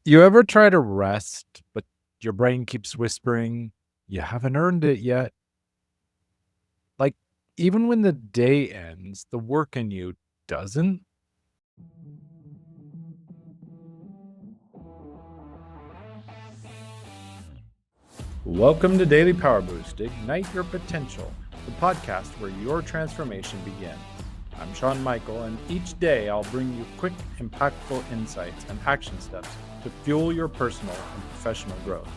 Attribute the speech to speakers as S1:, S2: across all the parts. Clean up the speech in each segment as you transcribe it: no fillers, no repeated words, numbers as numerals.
S1: You ever try to rest, but your brain keeps whispering, you haven't earned it yet? Like, even when the day ends, the work in you doesn't? Welcome to Daily Power Boost, Ignite Your Potential, the podcast where your transformation begins. I'm Sean Michael, and each day I'll bring you quick, impactful insights and action steps to fuel your personal and professional growth.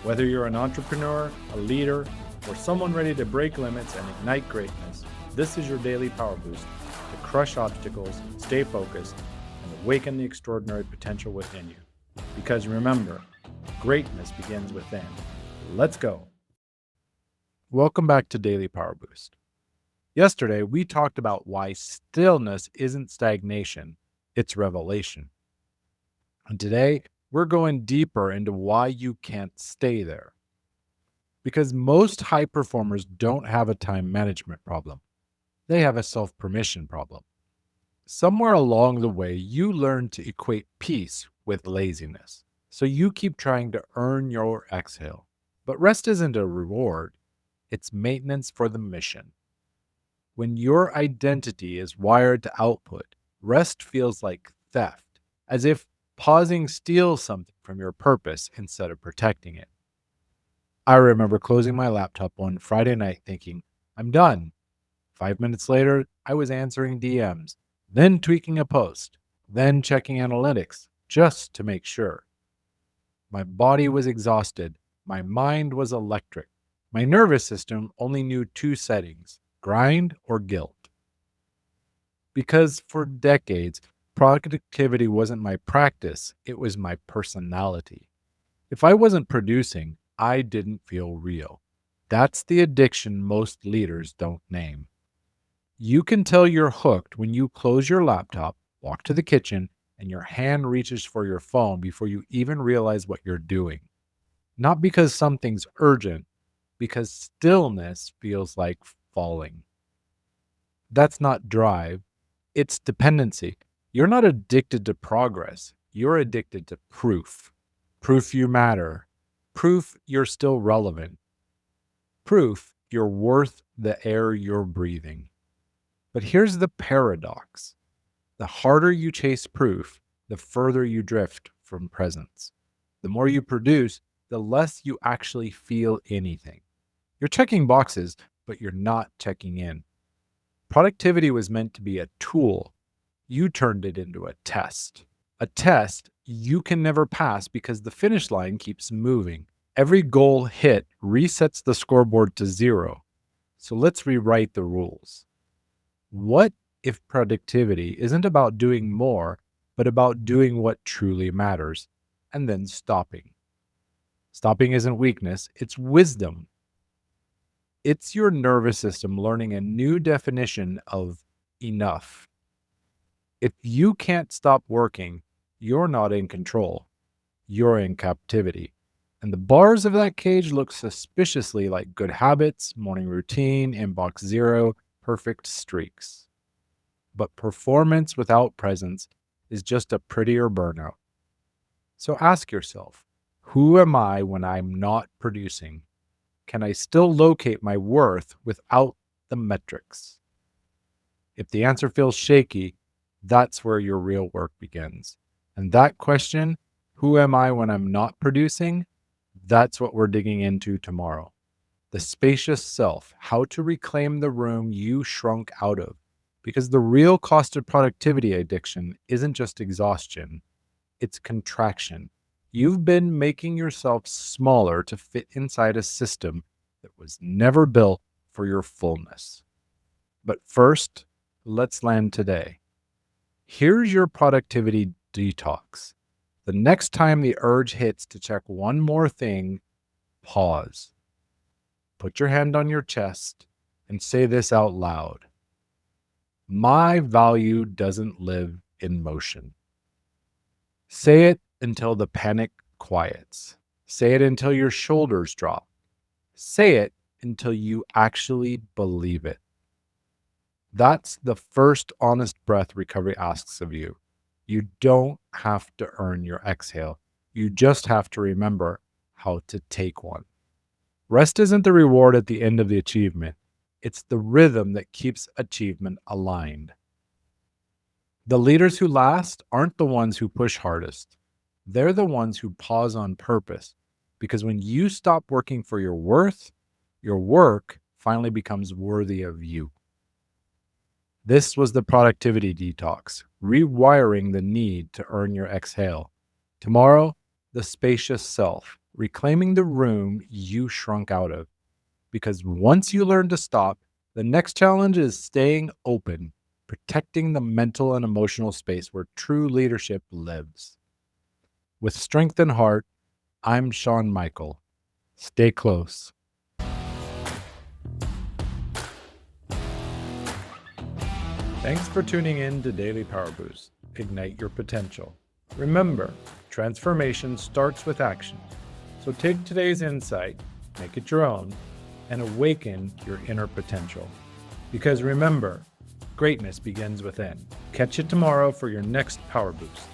S1: Whether you're an entrepreneur, a leader, or someone ready to break limits and ignite greatness, this is your daily power boost to crush obstacles, stay focused, and awaken the extraordinary potential within you. Because remember, greatness begins within. Let's go. Welcome back to Daily Power Boost. Yesterday, we talked about why stillness isn't stagnation, it's revelation. And today, we're going deeper into why you can't stay there. Because most high performers don't have a time management problem. They have a self-permission problem. Somewhere along the way, you learn to equate peace with laziness. So you keep trying to earn your exhale. But rest isn't a reward. It's maintenance for the mission. When your identity is wired to output, rest feels like theft, as if pausing steals something from your purpose instead of protecting it. I remember closing my laptop one Friday night thinking, I'm done. 5 minutes later, I was answering DMs, then tweaking a post, then checking analytics, just to make sure. My body was exhausted. My mind was electric. My nervous system only knew two settings, grind or guilt. Because for decades, productivity wasn't my practice, it was my personality. If I wasn't producing, I didn't feel real. That's the addiction most leaders don't name. You can tell you're hooked when you close your laptop, walk to the kitchen, and your hand reaches for your phone before you even realize what you're doing. Not because something's urgent, because stillness feels like falling. That's not drive, it's dependency. You're not addicted to progress, you're addicted to proof. Proof you matter. Proof you're still relevant. Proof you're worth the air you're breathing. But here's the paradox. The harder you chase proof, the further you drift from presence. The more you produce, the less you actually feel anything. You're checking boxes, but you're not checking in. Productivity was meant to be a tool. You turned it into a test. A test you can never pass because the finish line keeps moving. Every goal hit resets the scoreboard to zero. So let's rewrite the rules. What if productivity isn't about doing more, but about doing what truly matters, and then stopping? Stopping isn't weakness, it's wisdom. It's your nervous system learning a new definition of enough. If you can't stop working, you're not in control. You're in captivity. And the bars of that cage look suspiciously like good habits, morning routine, inbox zero, perfect streaks. But performance without presence is just a prettier burnout. So ask yourself, who am I when I'm not producing? Can I still locate my worth without the metrics? If the answer feels shaky, that's where your real work begins. And that question, who am I when I'm not producing? That's what we're digging into tomorrow. The spacious self, how to reclaim the room you shrunk out of. Because the real cost of productivity addiction isn't just exhaustion, it's contraction. You've been making yourself smaller to fit inside a system that was never built for your fullness. But first, let's land today. Here's your productivity detox. The next time the urge hits to check one more thing, pause. Put your hand on your chest and say this out loud. My value doesn't live in motion. Say it until the panic quiets. Say it until your shoulders drop. Say it until you actually believe it. That's the first honest breath recovery asks of you. You don't have to earn your exhale. You just have to remember how to take one. Rest isn't the reward at the end of the achievement. It's the rhythm that keeps achievement aligned. The leaders who last aren't the ones who push hardest. They're the ones who pause on purpose. Because when you stop working for your worth, your work finally becomes worthy of you. This was the Productivity Detox, rewiring the need to earn your exhale. Tomorrow, the spacious self, reclaiming the room you shrunk out of. Because once you learn to stop, the next challenge is staying open, protecting the mental and emotional space where true leadership lives. With strength and heart, I'm Sean Michael. Stay close. Thanks for tuning in to Daily Power Boost. Ignite your potential. Remember, transformation starts with action. So take today's insight, make it your own, and awaken your inner potential. Because remember, greatness begins within. Catch you tomorrow for your next Power Boost.